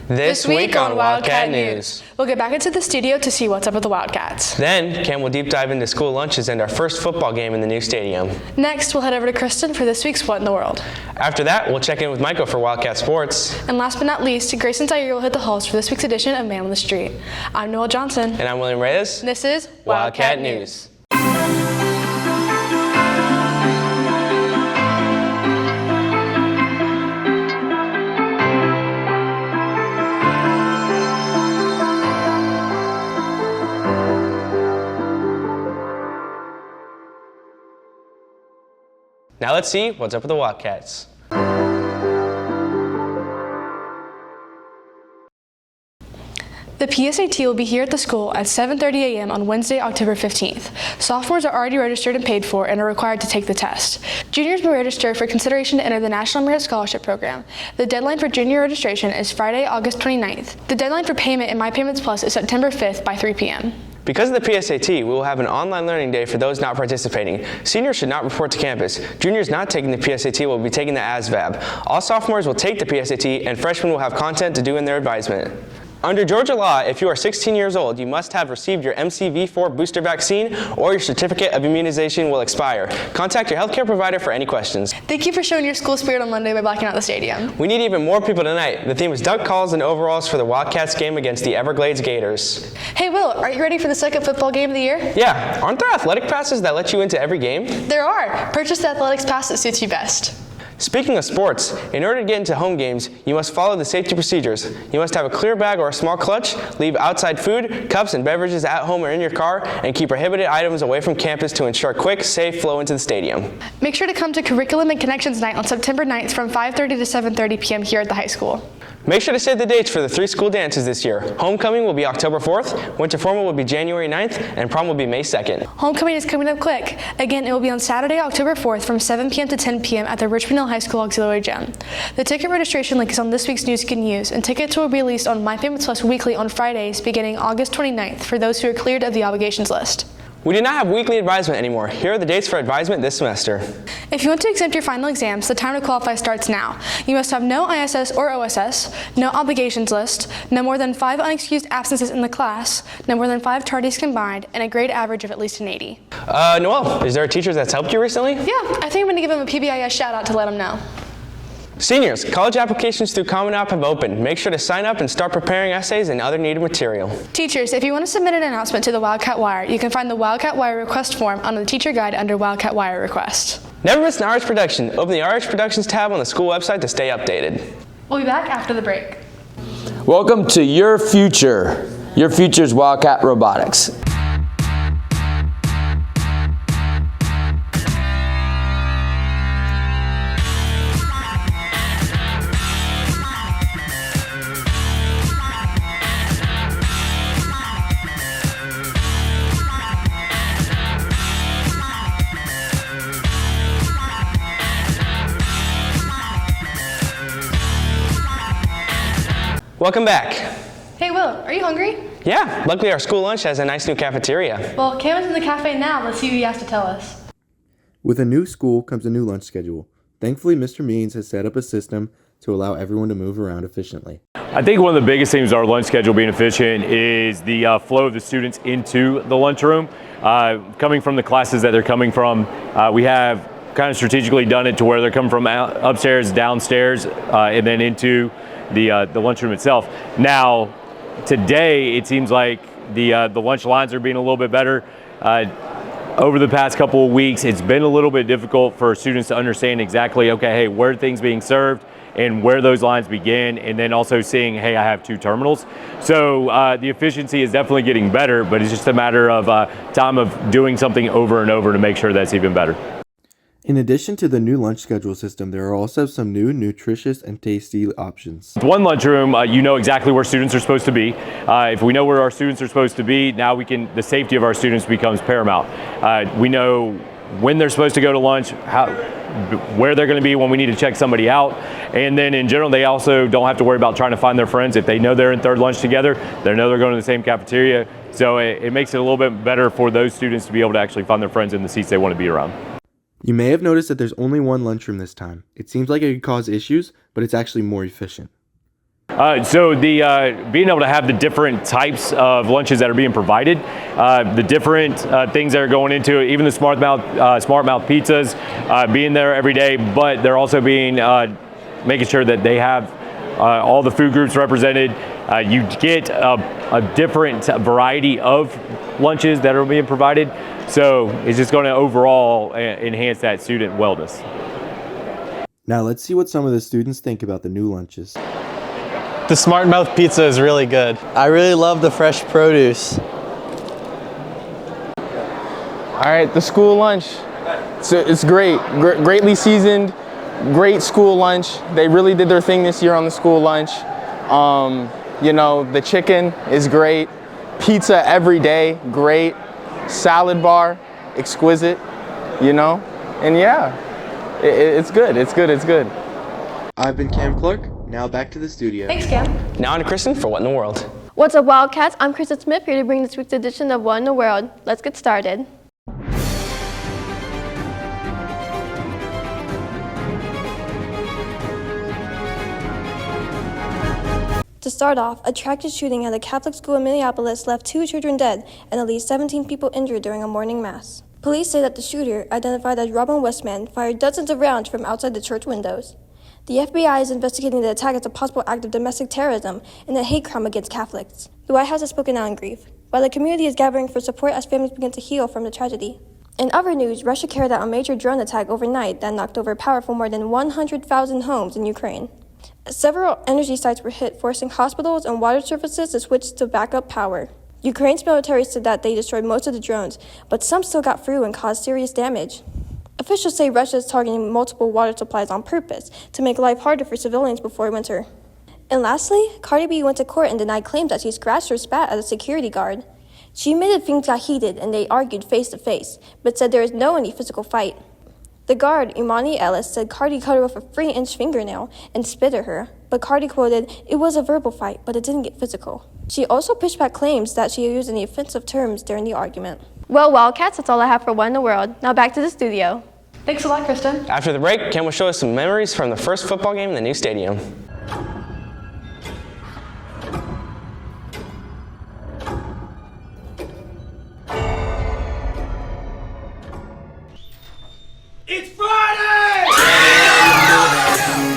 This week on Wildcat News. We'll get back into the studio to see what's up with the Wildcats. Then, Cam will deep dive into school lunches and our first football game in the new stadium. Next, we'll head over to Kristen for this week's What in the World. After that, we'll check in with Michael for Wildcat Sports. And last but not least, Grace and Zaire will hit the halls for this week's edition of Man on the Street. I'm Noel Johnson. And I'm William Reyes. And this is Wildcat News. Now let's see what's up with the Wildcats. The PSAT will be here at the school at 7:30 a.m. on Wednesday, October 15th. Sophomores are already registered and paid for and are required to take the test. Juniors may register for consideration to enter the National Merit Scholarship Program. The deadline for junior registration is Friday, August 29th. The deadline for payment in My Payments Plus is September 5th by 3 p.m. Because of the PSAT, we will have an online learning day for those not participating. Seniors should not report to campus. Juniors not taking the PSAT will be taking the ASVAB. All sophomores will take the PSAT, and freshmen will have content to do in their advisement. Under Georgia law, if you are 16 years old, you must have received your MCV4 booster vaccine or your certificate of immunization will expire. Contact your healthcare provider for any questions. Thank you for showing your school spirit on Monday by blacking out the stadium. We need even more people tonight. The theme is duck calls and overalls for the Wildcats game against the Everglades Gators. Hey Will, are you ready for the second football game of the year? Yeah, aren't there athletic passes that let you into every game? There are. Purchase the athletics pass that suits you best. Speaking of sports, in order to get into home games, you must follow the safety procedures. You must have a clear bag or a small clutch, leave outside food, cups, and beverages at home or in your car, and keep prohibited items away from campus to ensure quick, safe flow into the stadium. Make sure to come to Curriculum and Connections Night on September 9th from 5:30 to 7:30 p.m. here at the high school. Make sure to save the dates for the 3 school dances this year. Homecoming will be October 4th, winter formal will be January 9th, and prom will be May 2nd. Homecoming is coming up quick. Again, it will be on Saturday, October 4th from 7 p.m. to 10 p.m. at the Richmond Hill High School Auxiliary Gym. The ticket registration link is on this week's News You Can Use, and tickets will be released on My Payments Plus weekly on Fridays beginning August 29th for those who are cleared of the obligations list. We do not have weekly advisement anymore. Here are the dates for advisement this semester. If you want to exempt your final exams, the time to qualify starts now. You must have no ISS or OSS, no obligations list, no more than 5 unexcused absences in the class, no more than 5 tardies combined, and a grade average of at least an 80. Noel, is there a teacher that's helped you recently? Yeah, I think I'm going to give him a PBIS shout out to let him know. Seniors, college applications through Common App have opened. Make sure to sign up and start preparing essays and other needed material. Teachers, if you want to submit an announcement to the Wildcat Wire, you can find the Wildcat Wire request form on the teacher guide under Wildcat Wire request. Never miss an RH production. Open the RH Productions tab on the school website to stay updated. We'll be back after the break. Welcome to Your Future. Your Future's Wildcat Robotics. Welcome back. Hey Will, are you hungry? Yeah, luckily our school lunch has a nice new cafeteria. Well, Cam is in the cafe now. Let's see what he has to tell us. With a new school comes a new lunch schedule. Thankfully, Mr. Means has set up a system to allow everyone to move around efficiently. I think one of the biggest things of our lunch schedule being efficient is the flow of the students into the lunchroom. Coming from the classes that they're coming from, we have kind of strategically done it to where they're coming from upstairs, downstairs, and then into the lunchroom itself. Now, today it seems like the lunch lines are being a little bit better. Over the past couple of weeks, it's been a little bit difficult for students to understand exactly, okay, hey, where are things being served and where those lines begin, and then also seeing, hey, I have 2 terminals. So the efficiency is definitely getting better, but it's just a matter of time of doing something over and over to make sure that's even better. In addition to the new lunch schedule system, there are also some new nutritious and tasty options. With one lunchroom, you know exactly where students are supposed to be. If we know where our students are supposed to be, now the safety of our students becomes paramount. We know when they're supposed to go to lunch, where they're going to be when we need to check somebody out. And then in general, they also don't have to worry about trying to find their friends. If they know they're in third lunch together, they know they're going to the same cafeteria. So it makes it a little bit better for those students to be able to actually find their friends in the seats they want to be around. You may have noticed that there's only one lunchroom this time. It seems like it could cause issues, but it's actually more efficient. So the being able to have the different types of lunches that are being provided, the different things that are going into it, even the smart mouth pizzas being there every day, but they're also being making sure that they have all the food groups represented. You get a different variety of lunches that are being provided, so it's just going to overall enhance that student wellness. Now let's see what some of the students think about the new lunches. The Smart Mouth pizza is really good. I really love the fresh produce. All right, the school lunch. So it's great, greatly seasoned, great school lunch. They really did their thing this year on the school lunch. You know, the chicken is great. Pizza every day, great. Salad bar, exquisite, you know? And yeah, it's good, it's good, it's good. I've been Cam Clark. Now back to the studio. Thanks, Cam. Now on to Kristen for What in the World. What's up, Wildcats? I'm Kristen Smith, here to bring this week's edition of What in the World. Let's get started. To start off, a tractor shooting at a Catholic school in Minneapolis left 2 children dead and at least 17 people injured during a morning mass. Police say that the shooter, identified as Robin Westman, fired dozens of rounds from outside the church windows. The FBI is investigating the attack as a possible act of domestic terrorism and a hate crime against Catholics. The White House has spoken out in grief, while the community is gathering for support as families begin to heal from the tragedy. In other news, Russia carried out a major drone attack overnight that knocked over power for more than 100,000 homes in Ukraine. Several energy sites were hit, forcing hospitals and water services to switch to backup power. Ukraine's military said that they destroyed most of the drones, but some still got through and caused serious damage. Officials say Russia is targeting multiple water supplies on purpose to make life harder for civilians before winter. And lastly, Cardi B went to court and denied claims that she scratched or spat at a security guard. She admitted things got heated and they argued face to face, but said there is no any physical fight. The guard, Imani Ellis, said Cardi cut her with a 3-inch fingernail and spit at her, but Cardi quoted, "It was a verbal fight, but it didn't get physical." She also pushed back claims that she used any offensive terms during the argument. Well, Wildcats, that's all I have for What in the World. Now back to the studio. Thanks a lot, Kristen. After the break, Cam will show us some memories from the first football game in the new stadium. It's Friday!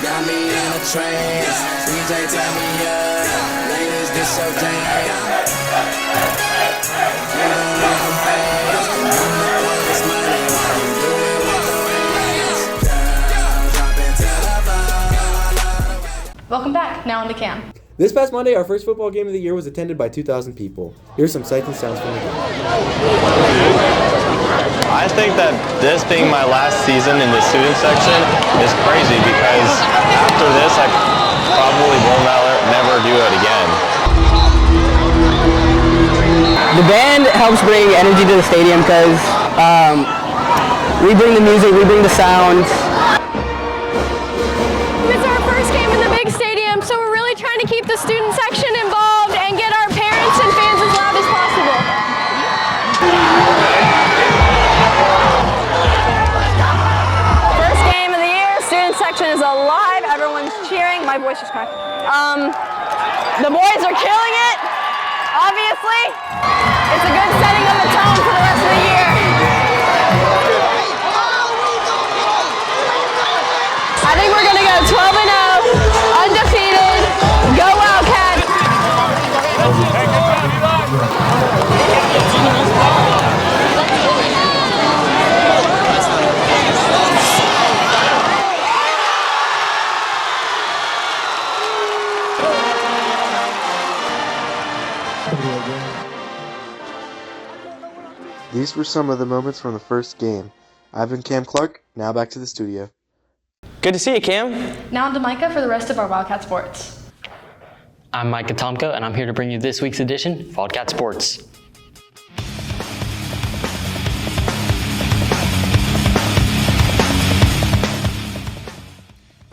Got me in a trance. DJ tell me ladies, this your jam. You don't want them fast. You know all this money while you do it with the rings. Drop it till the Welcome back. Now on to Cam. This past Monday, our first football game of the year was attended by 2,000 people. Here's some sights and sounds from the game. I think that this being my last season in the student section is crazy because after this, I probably will never do it again. The band helps bring energy to the stadium because we bring the music, we bring the sounds. It's our first game in the big stadium, so we're really trying to keep the student section involved and get our parents and fans as loud as possible. First game of the year, student section is alive, everyone's cheering. My voice is cracked. The boys are killing it, obviously. It's a good setting of the tone for the rest of the year. I think we're gonna go 12-0, undefeated. Go Wildcats! These were some of the moments from the first game. I've been Cam Clark. Now back to the studio. Good to see you, Cam. Now on to Micah for the rest of our Wildcat Sports. I'm Micah Tomko, and I'm here to bring you this week's edition of Wildcat Sports.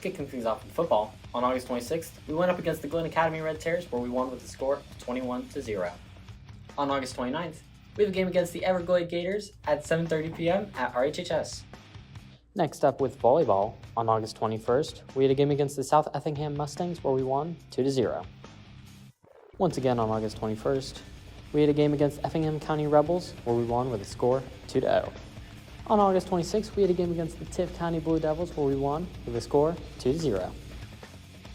Kicking things off in football, on August 26th, we went up against the Glen Academy Red Terrors where we won with a score of 21-0. On August 29th, we have a game against the Everglade Gators at 7:30 p.m. at RHHS. Next up with volleyball, on August 21st, we had a game against the South Effingham Mustangs where we won 2-0. Once again on August 21st, we had a game against Effingham County Rebels where we won with a score 2-0. On August 26th, we had a game against the Tiff County Blue Devils where we won with a score 2-0.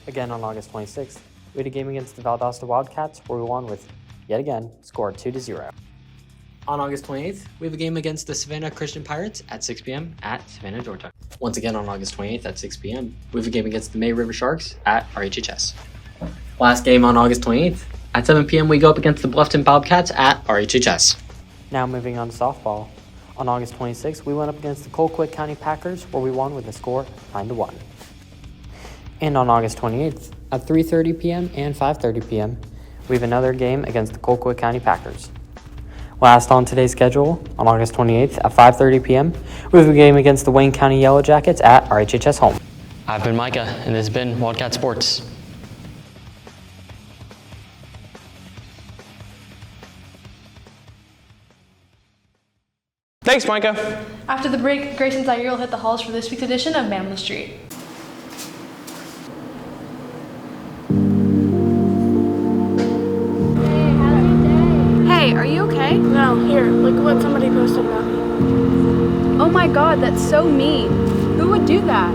Again on August 26th, we had a game against the Valdosta Wildcats where we won with, yet again, score 2-0. On August 28th, we have a game against the Savannah Christian Pirates at 6 p.m. at Savannah, Georgia. Once again on August 28th at 6 p.m., we have a game against the May River Sharks at RHHS. Last game on August 28th, at 7 p.m. we go up against the Bluffton Bobcats at RHHS. Now moving on to softball. On August 26th, we went up against the Colquitt County Packers where we won with a score 9-1. And on August 28th, at 3:30 p.m. and 5:30 p.m., we have another game against the Colquitt County Packers. Last on today's schedule, on August 28th at 5:30 p.m., we have a game against the Wayne County Yellow Jackets at RHHS home. I've been Micah, and this has been Wildcat Sports. Thanks, Micah. After the break, Grace and Zaire will hit the halls for this week's edition of Man on the Street. Hey, are you okay? No, here, look at what somebody posted about me. Oh my god, that's so mean. Who would do that?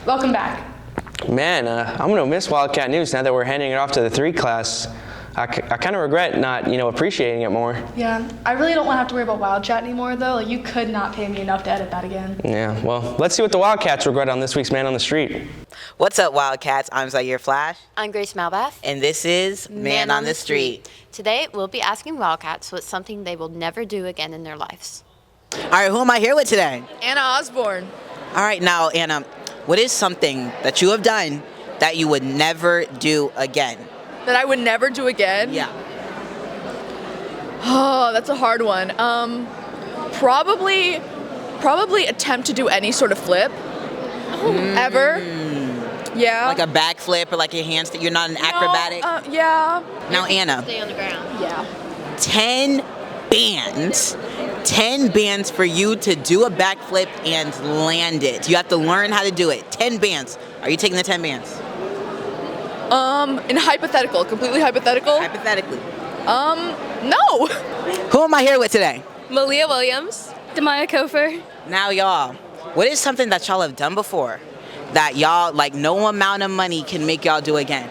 Welcome back. Man, I'm going to miss Wildcat News now that we're handing it off to the 3 class. I kind of regret not, appreciating it more. Yeah, I really don't want to have to worry about Wild Chat anymore, though. Like, you could not pay me enough to edit that again. Yeah, well, let's see what the Wildcats regret on this week's Man on the Street. What's up, Wildcats? I'm Zaire Flash. I'm Grace Malbath. And this is Man on the Street. Today, we'll be asking Wildcats what's something they will never do again in their lives. All right, who am I here with today? Anna Osborne. All right, now, Anna, what is something that you have done that you would never do again? That I would never do again? Yeah. Oh, that's a hard one. Probably attempt to do any sort of flip. Ever. Yeah. Like a backflip or like a handstand? You're not an acrobatic? Yeah. Now, Anna. Stay on the ground. Yeah. 10 bands for you to do a backflip and land it. You have to learn how to do it. 10 bands. Are you taking the 10 bands? In hypothetical, completely hypothetical? Hypothetically. No. Who am I here with today? Malia Williams. Demaya Kofer. Now, y'all, what is something that y'all have done before that y'all, like, no amount of money can make y'all do again?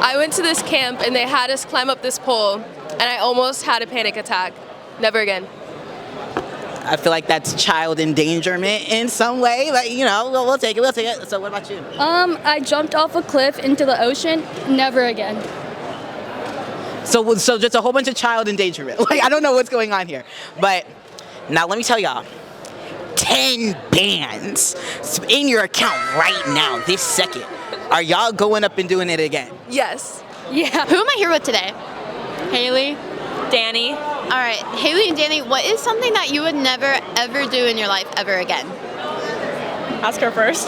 I went to this camp and they had us climb up this pole and I almost had a panic attack. Never again. I feel like that's child endangerment in some way. Like, we'll take it. So what about you? I jumped off a cliff into the ocean. Never again. So just a whole bunch of child endangerment. Like, I don't know what's going on here. But now let me tell y'all. 10 bands in your account right now, this second. Are y'all going up and doing it again? Yes. Yeah. Who am I here with today? Haley. Danny. All right, Haley and Danny, what is something that you would never, ever do in your life ever again? Ask her first.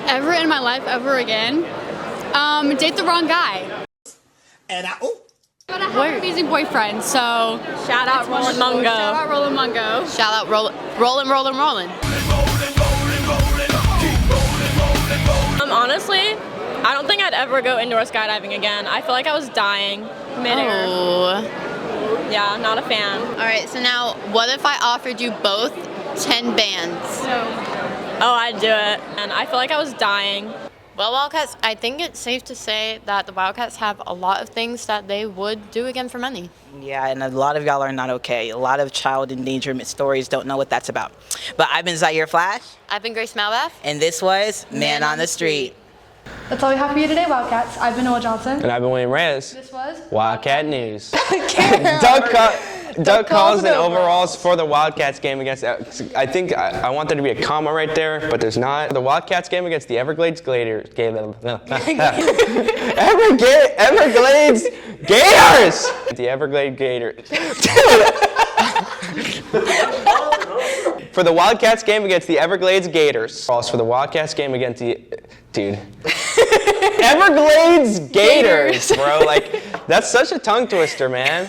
Ever in my life, ever again? Date the wrong guy. And But I have an amazing boyfriend, so shout out Roland Mungo. Shout out Roland Mungo. Shout out Rollin'. Honestly, I don't think I'd ever go indoor skydiving again. I feel like I was dying midair. Oh. Yeah, not a fan. All right, so now what if I offered you both 10 bands? No. Oh, I'd do it. And I feel like I was dying. Well, Wildcats, I think it's safe to say that the Wildcats have a lot of things that they would do again for money. Yeah, and a lot of y'all are not okay. A lot of child endangerment stories, don't know what that's about. But I've been Zaire Flash. I've been Grace Malbath. And this was Man on the Street. That's all we have for you today, Wildcats. I've been Noah Johnson. And I've been William Reyes. This was Wildcat News. Doug calls and overalls for the Wildcats game against. I think I want there to be a comma right there, but there's not. The Wildcats game against the Everglades Gators. Everglades Gators. The Everglades Gators. For the Wildcats game against the Everglades Gators. Also for the Wildcats game against the Everglades Gators, bro. Like, that's such a tongue twister, man.